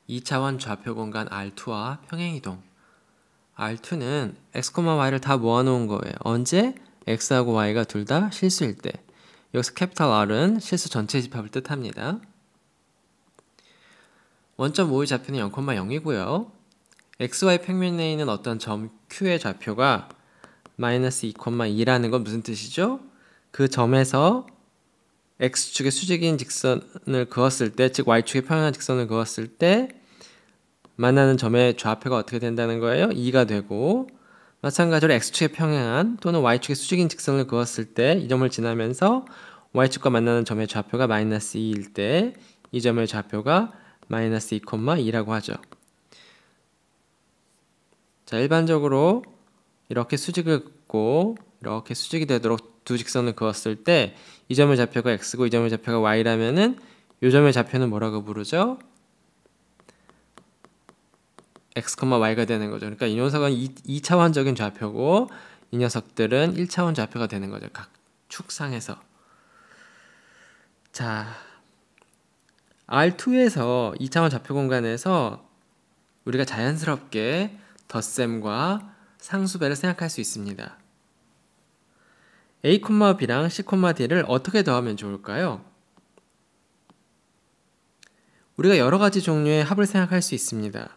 2차원 좌표 공간 R2와 평행이동. R2는 x, y를 다 모아놓은 거예요. 언제? x하고 y가 둘 다 실수일 때. 여기서 캐피탈 R은 실수 전체 집합을 뜻합니다. 원점 5의 좌표는 0,0이고요. xy 평면에 있는 어떤 점 Q의 좌표가 마이너스 2,2라는 건 무슨 뜻이죠? 그 점에서 x축의 수직인 직선을 그었을 때, 즉 y축의 평행한 직선을 그었을 때 만나는 점의 좌표가 어떻게 된다는 거예요? 2가 되고, 마찬가지로 x축의 평행한 또는 y축의 수직인 직선을 그었을 때 이 점을 지나면서 y축과 만나는 점의 좌표가 마이너스 2일 때 이 점의 좌표가 마이너스 2,2라고 하죠. 자, 일반적으로 이렇게 수직을 긋고 이렇게 수직이 되도록 두 직선을 그었을 때 이 점의 좌표가 x고 이 점의 좌표가 y라면은 이 점의 좌표는 뭐라고 부르죠? x, y가 되는 거죠. 그러니까 이 녀석은 2차원적인 좌표고 이 녀석들은 1차원 좌표가 되는 거죠. 각 축상에서. 자, R2에서 2차원 좌표 공간에서 우리가 자연스럽게 덧셈과 상수배를 생각할 수 있습니다. A, B랑 C, D를 어떻게 더하면 좋을까요? 우리가 여러 가지 종류의 합을 생각할 수 있습니다.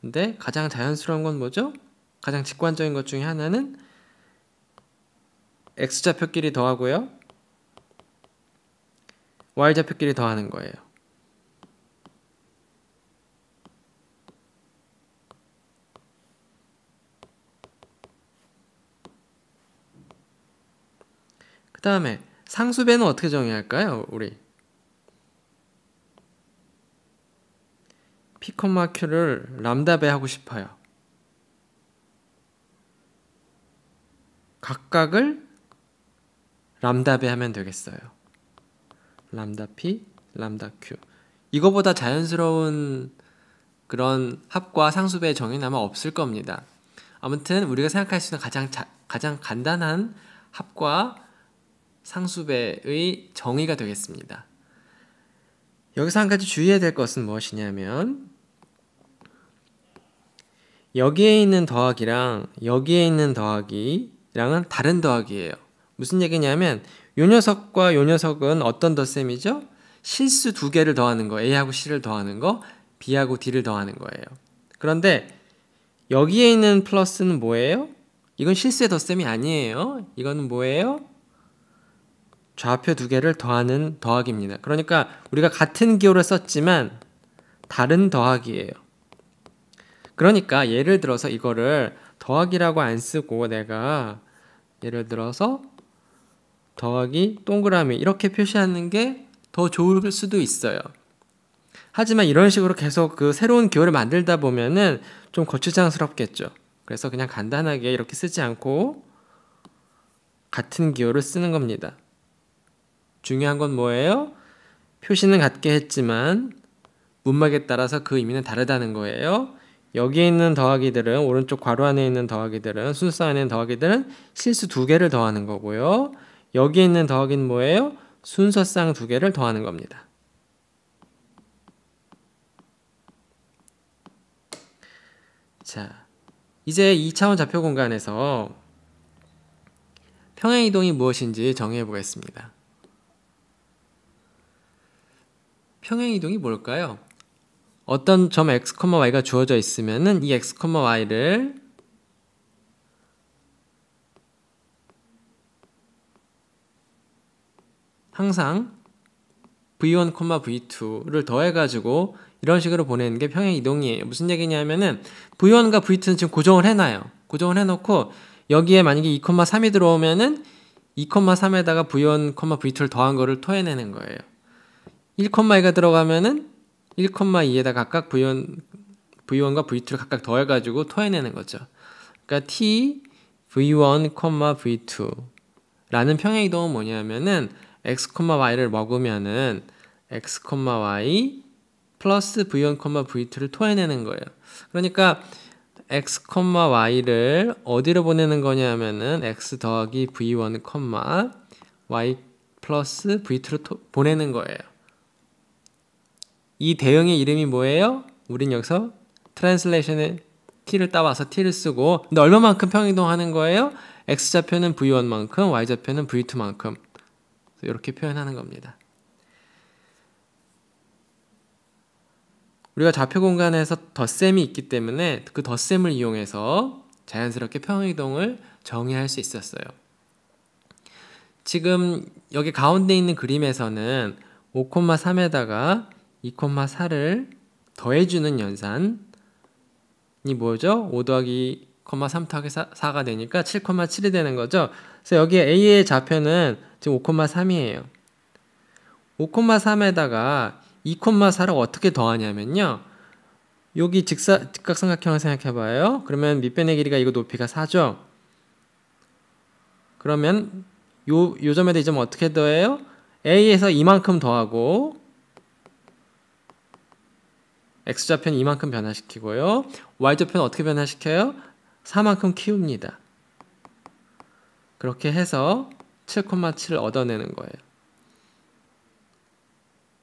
근데 가장 자연스러운 건 뭐죠? 가장 직관적인 것 중에 하나는 X좌표끼리 더하고요. Y좌표끼리 더하는 거예요. 그 다음에 상수배는 어떻게 정해야 할까요? 우리 P, Q를 람다배 하고 싶어요. 각각을 람다배 하면 되겠어요. 람다 P, 람다 Q. 이거보다 자연스러운 그런 합과 상수배의 정의는 아마 없을 겁니다. 아무튼 우리가 생각할 수 있는 가장 간단한 합과 상수배의 정의가 되겠습니다. 여기서 한 가지 주의해야 될 것은 무엇이냐면 여기에 있는 더하기랑 여기에 있는 더하기랑은 다른 더하기예요. 무슨 얘기냐면 요 녀석과 요 녀석은 어떤 덧셈이죠? 실수 두 개를 더하는 거, A하고 C를 더하는 거, B하고 D를 더하는 거예요. 그런데 여기에 있는 플러스는 뭐예요? 이건 실수의 덧셈이 아니에요. 이거는 뭐예요? 좌표 두 개를 더하는 더하기입니다. 그러니까 우리가 같은 기호를 썼지만 다른 더하기예요. 그러니까 예를 들어서 이거를 더하기라고 안 쓰고 내가 예를 들어서 더하기 동그라미 이렇게 표시하는 게 더 좋을 수도 있어요. 하지만 이런 식으로 계속 그 새로운 기호를 만들다 보면은 좀 거추장스럽겠죠. 그래서 그냥 간단하게 이렇게 쓰지 않고 같은 기호를 쓰는 겁니다. 중요한 건 뭐예요? 표시는 같게 했지만 문맥에 따라서 그 의미는 다르다는 거예요. 여기에 있는 더하기들은 오른쪽 괄호 안에 있는 더하기들은 순서 안에 있는 더하기들은 실수 두 개를 더하는 거고요. 여기에 있는 더하기는 뭐예요? 순서상 두 개를 더하는 겁니다. 자, 이제 2차원 좌표 공간에서 평행이동이 무엇인지 정의해 보겠습니다. 평행이동이 뭘까요? 어떤 점 x, y가 주어져 있으면은 이 x, y를 항상 v1, v2를 더해가지고 이런 식으로 보내는 게 평행이동이에요. 무슨 얘기냐면은 v1과 v2는 지금 고정을 해놔요. 고정을 해놓고 여기에 만약에 2,3이 들어오면은 2,3에다가 v1, v2를 더한 거를 토해내는 거예요. 1,2가 들어가면은 1,2에다 각각 v1과 v2를 각각 더해가지고 토해내는 거죠. 그러니까 t, v1, v2 라는 평행이동은 뭐냐면은 x, y를 먹으면은 x, y 플러스 v1, v2를 토해내는 거예요. 그러니까 x, y를 어디로 보내는 거냐면은 x 더하기 v1, y 플러스 v2로 보내는 거예요. 이 대응의 이름이 뭐예요? 우린 여기서 트랜슬레이션에 t를 따와서 t를 쓰고, 근데 얼마만큼 평행이동하는 거예요? x좌표는 v1만큼, y좌표는 v2만큼. 이렇게 표현하는 겁니다. 우리가 좌표 공간에서 덧셈이 있기 때문에 그 덧셈을 이용해서 자연스럽게 평행이동을 정의할 수 있었어요. 지금 여기 가운데 있는 그림에서는 5,3에다가 2,4를 더해주는 연산이 뭐죠? 5 더하기 3 더하기 4가 되니까 7,7이 되는 거죠. 그래서 여기 A의 좌표는 지금 5,3이에요. 5,3에다가 2,4를 어떻게 더하냐면요. 여기 직각삼각형을 생각해봐요. 그러면 밑변의 길이가 이거 높이가 4죠. 그러면 요 점에다 이 점 어떻게 더해요? A에서 이만큼 더하고 X좌표는 이만큼 변화시키고요. Y좌표는 어떻게 변화시켜요? 4만큼 키웁니다. 그렇게 해서 7,7을 얻어내는 거예요.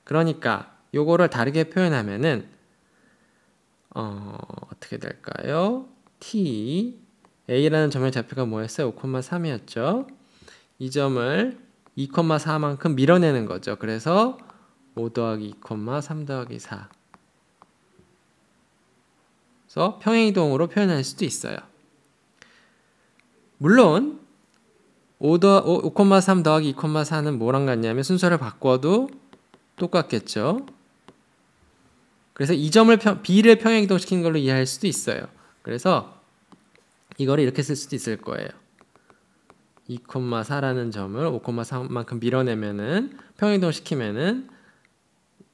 그러니까 요거를 다르게 표현하면은 어떻게 될까요? t a라는 점의 좌표가 뭐였어요? 5,3이었죠. 이 점을 2,4만큼 밀어내는 거죠. 그래서 5 더하기 2, 3 더하기 4. 그래서 평행이동으로 표현할 수도 있어요. 물론 5,3 더하기 2,4는 뭐랑 같냐면 순서를 바꿔도 똑같겠죠. 그래서 이 점을 b를 평행이동시키는 걸로 이해할 수도 있어요. 그래서 이거를 이렇게 쓸 수도 있을 거예요. 2,4라는 점을 5,3만큼 밀어내면은 평행이동시키면은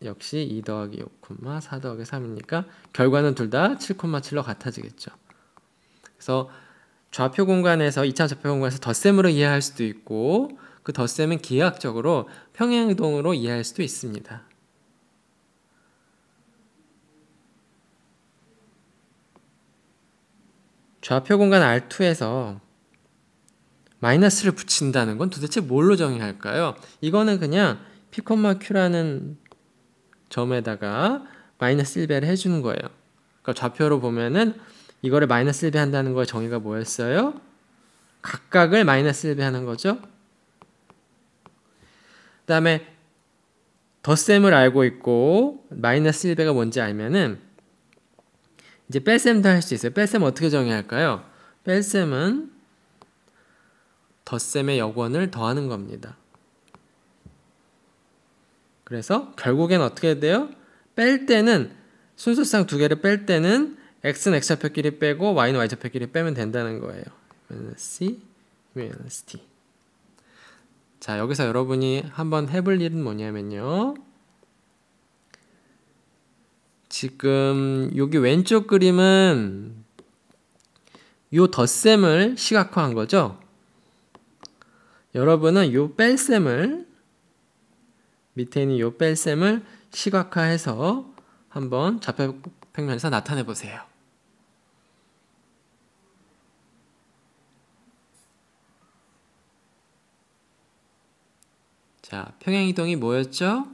역시 2 더하기 5, 4 더하기 3이니까 결과는 둘 다 7,7로 같아지겠죠. 그래서 좌표 공간에서 2차 좌표 공간에서 덧셈으로 이해할 수도 있고 그 덧셈은 기하학적으로 평행이동으로 이해할 수도 있습니다. 좌표 공간 R2에서 마이너스를 붙인다는 건 도대체 뭘로 정의할까요? 이거는 그냥 P,Q라는 점에다가 마이너스 1배를 해주는 거예요. 그러니까 좌표로 보면은 이거를 마이너스 1배 한다는 거의 정의가 뭐였어요? 각각을 마이너스 1배 하는 거죠. 그 다음에 덧셈을 알고 있고 마이너스 1배가 뭔지 알면은 이제 뺄셈도 할 수 있어요. 뺄셈 어떻게 정의할까요? 뺄셈은 덧셈의 여권을 더하는 겁니다. 그래서 결국엔 어떻게 돼요? 뺄 때는 순서상 두 개를 뺄 때는 x는 x좌표끼리 빼고 y는 y좌표끼리 빼면 된다는 거예요. C, T. 자, 여기서 여러분이 한번 해볼 일은 뭐냐면요. 지금 여기 왼쪽 그림은 요 덧셈을 시각화한 거죠. 여러분은 요 뺄셈을 밑에 있는 요 뺄셈을 시각화해서 한번 좌표 평면에서 나타내 보세요. 자, 평행이동이 뭐였죠?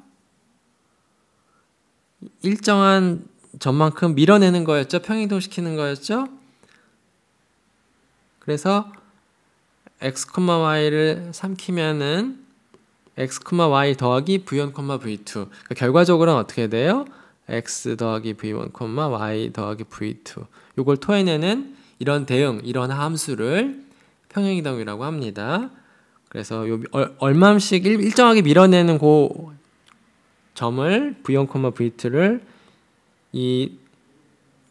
일정한 점만큼 밀어내는 거였죠? 평행이동 시키는 거였죠? 그래서 x, y를 삼키면은 x, y 더하기 v1, v2. 그러니까 결과적으로는 어떻게 돼요? x 더하기 v1, y 더하기 v2. 요걸 토해내는 이런 대응, 이런 함수를 평행이동이라고 합니다. 그래서 요 얼마씩 일정하게 밀어내는 그 점을 v1, v2를 이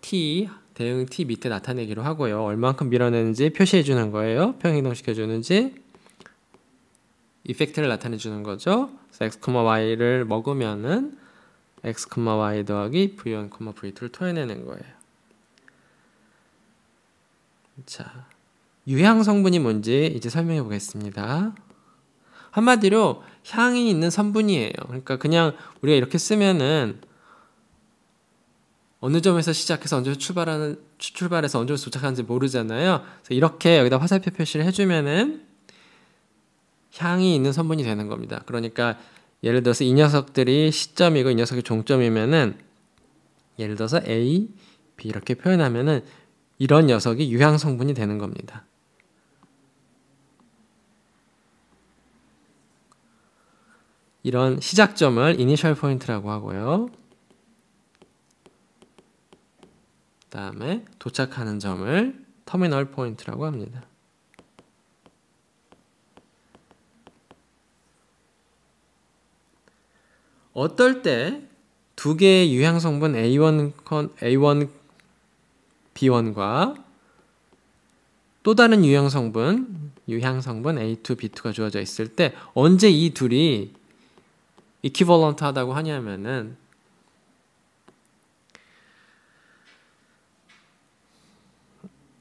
t, 대응 t 밑에 나타내기로 하고요. 얼만큼 밀어내는지 표시해 주는 거예요. 평행이동 시켜주는지 이펙트를 나타내 주는 거죠. 그래서 x, y를 먹으면은 x, y 더하기 v1, v2를 토해내는 거예요. 자, 유향 성분이 뭔지 이제 설명해 보겠습니다. 한마디로 향이 있는 성분이에요. 그러니까 그냥 우리가 이렇게 쓰면은 어느 점에서 시작해서 언제 출발해서 언제 도착하는지 모르잖아요. 그래서 이렇게 여기다 화살표 표시를 해주면은 향이 있는 성분이 되는 겁니다. 그러니까 예를 들어서 이 녀석들이 시점이고 이 녀석이 종점이면은 예를 들어서 A, B 이렇게 표현하면은 이런 녀석이 유향 성분이 되는 겁니다. 이런 시작점을 이니셜 포인트라고 하고요. 그다음에 도착하는 점을 터미널 포인트라고 합니다. 어떨 때 두 개의 유향 성분 A1, B1과 또 다른 유향 성분 A2, B2가 주어져 있을 때 언제 이 둘이 이퀴벌런트 하다고 하냐면은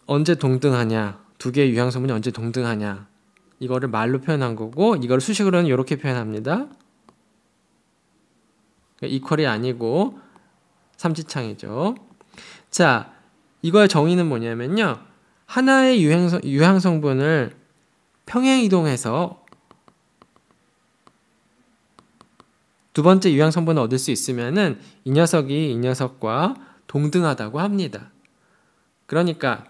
언제 동등하냐, 두 개의 유향 성분이 언제 동등하냐, 이거를 말로 표현한 거고, 이걸 수식으로는 이렇게 표현합니다. 이퀄이 아니고 삼지창이죠. 자, 이거의 정의는 뭐냐면요, 하나의 유향 성분을 평행 이동해서 두 번째 유향 성분을 얻을 수 있으면은 이 녀석이 이 녀석과 동등하다고 합니다. 그러니까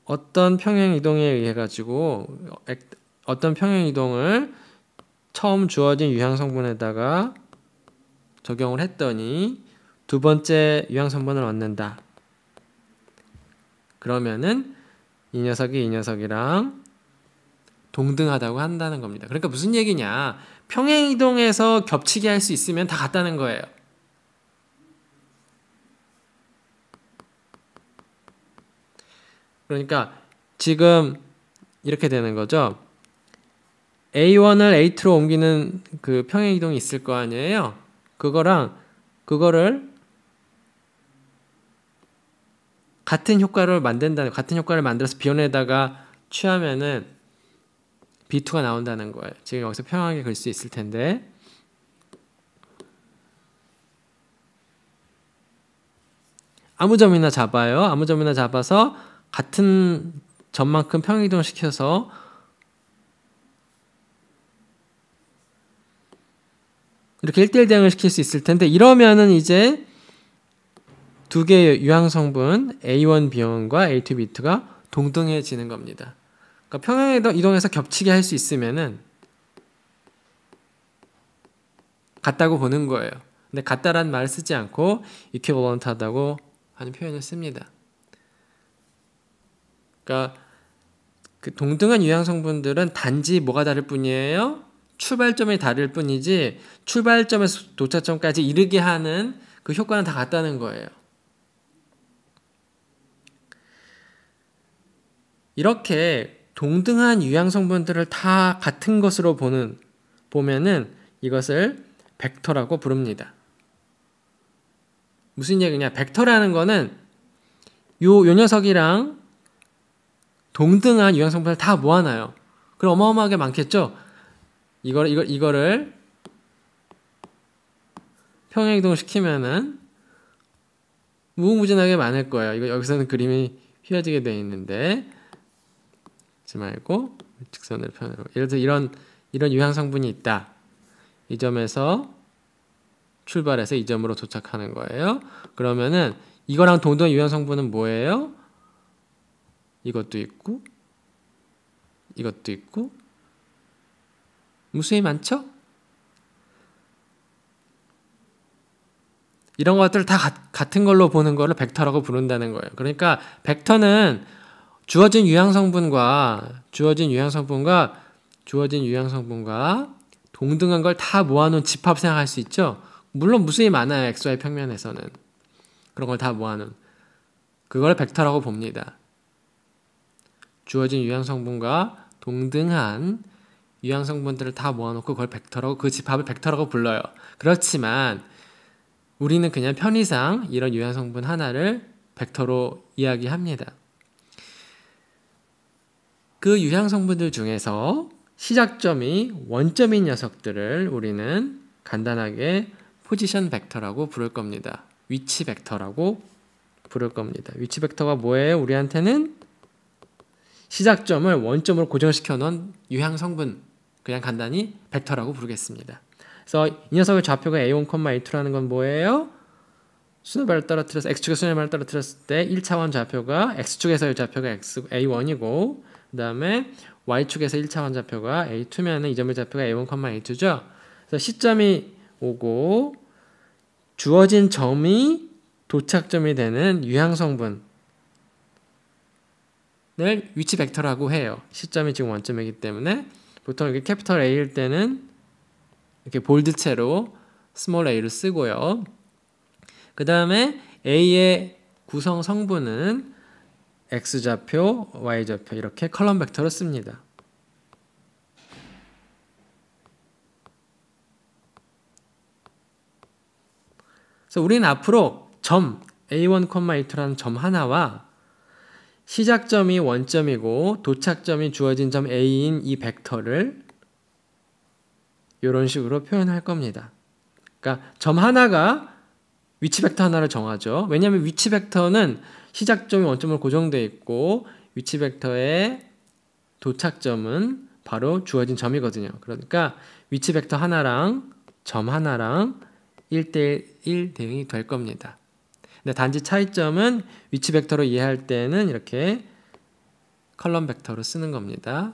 어떤 평행 이동에 의해 가지고 어떤 평행 이동을 처음 주어진 유향 성분에다가 적용을 했더니 두 번째 유향 성분을 얻는다. 그러면은 이 녀석이 이 녀석이랑 동등하다고 한다는 겁니다. 그러니까 무슨 얘기냐? 평행 이동에서 겹치게 할 수 있으면 다 같다는 거예요. 그러니까 지금 이렇게 되는 거죠. A1을 A2로 옮기는 그 평행 이동이 있을 거 아니에요. 그거를 같은 효과를 만들어서 B1에다가 취하면은 B2가 나온다는 거예요. 지금 여기서 평행하게 그릴 수 있을 텐데. 아무 점이나 잡아요. 아무 점이나 잡아서 같은 점만큼 평행 이동을 시켜서 이렇게 1대1 대응을 시킬 수 있을 텐데, 이러면은 이제 두 개의 유향 성분 A1, B1과 A2, B2가 동등해지는 겁니다. 그러니까 평행 이동해서 겹치게 할 수 있으면은 같다고 보는 거예요. 근데 같다라는 말을 쓰지 않고 equivalent하다고 하는 표현을 씁니다. 그러니까 그 동등한 유향 성분들은 단지 뭐가 다를 뿐이에요? 출발점이 다를 뿐이지 출발점에서 도착점까지 이르게 하는 그 효과는 다 같다는 거예요. 이렇게 동등한 유향 성분들을 다 같은 것으로 보면은 이것을 벡터라고 부릅니다. 무슨 얘기냐? 벡터라는 거는 요 녀석이랑 동등한 유향 성분을 다 모아놔요. 그럼 어마어마하게 많겠죠? 이거를 평행 이동을 시키면은 무궁무진하게 많을 거예요. 이거 여기서는 그림이 휘어지게 되어 있는데, 하지 말고 직선으로 표현해요. 예를 들어 이런 유향 성분이 있다. 이 점에서 출발해서 이 점으로 도착하는 거예요. 그러면은 이거랑 동등한 유향 성분은 뭐예요? 이것도 있고 이것도 있고 무수히 많죠? 이런 것들을 다 같은 걸로 보는 거를 벡터라고 부른다는 거예요. 그러니까 벡터는 주어진 유향 성분과 동등한 걸 다 모아놓은 집합 생각할 수 있죠? 물론 무수히 많아요. XY 평면에서는. 그런 걸 다 모아놓은. 그걸 벡터라고 봅니다. 주어진 유향 성분과 동등한 유향 성분들을 다 모아놓고 그걸 벡터라고, 그 집합을 벡터라고 불러요. 그렇지만 우리는 그냥 편의상 이런 유향 성분 하나를 벡터로 이야기합니다. 그 유향 성분들 중에서 시작점이 원점인 녀석들을 우리는 간단하게 포지션 벡터라고 부를 겁니다. 위치 벡터라고 부를 겁니다. 위치 벡터가 뭐예요? 우리한테는 시작점을 원점으로 고정시켜 놓은 유향 성분, 그냥 간단히 벡터라고 부르겠습니다. 그래서 이 녀석의 좌표가 a1, a2라는 건 뭐예요? 순환발을 떨어뜨려서 x축에 순환발을 떨어뜨렸을 때 1차원 좌표가 x축에서의 좌표가 a1이고 그 다음에 y축에서 1차원 좌표가 a2면은 이 점의 좌표가 a1, a2죠. 그래서 시점이 오고 주어진 점이 도착점이 되는 유향성분을 위치 벡터라고 해요. 시점이 지금 원점이기 때문에 보통 이렇게 캐피털 A일 때는 이렇게 볼드체로 스몰 a를 쓰고요. 그 다음에 A의 구성 성분은 X좌표, Y좌표 이렇게 컬럼 벡터로 씁니다. 그래서 우리는 앞으로 점 A1, A2라는 점 하나와 시작점이 원점이고 도착점이 주어진 점 A인 이 벡터를 이런 식으로 표현할 겁니다. 그러니까 점 하나가 위치 벡터 하나를 정하죠. 왜냐하면 위치 벡터는 시작점이 원점으로 고정되어 있고 위치 벡터의 도착점은 바로 주어진 점이거든요. 그러니까 위치 벡터 하나랑 점 하나랑 1대1 대응이 될 겁니다. 근데 단지 차이점은 위치 벡터로 이해할 때는 이렇게 컬럼 벡터로 쓰는 겁니다.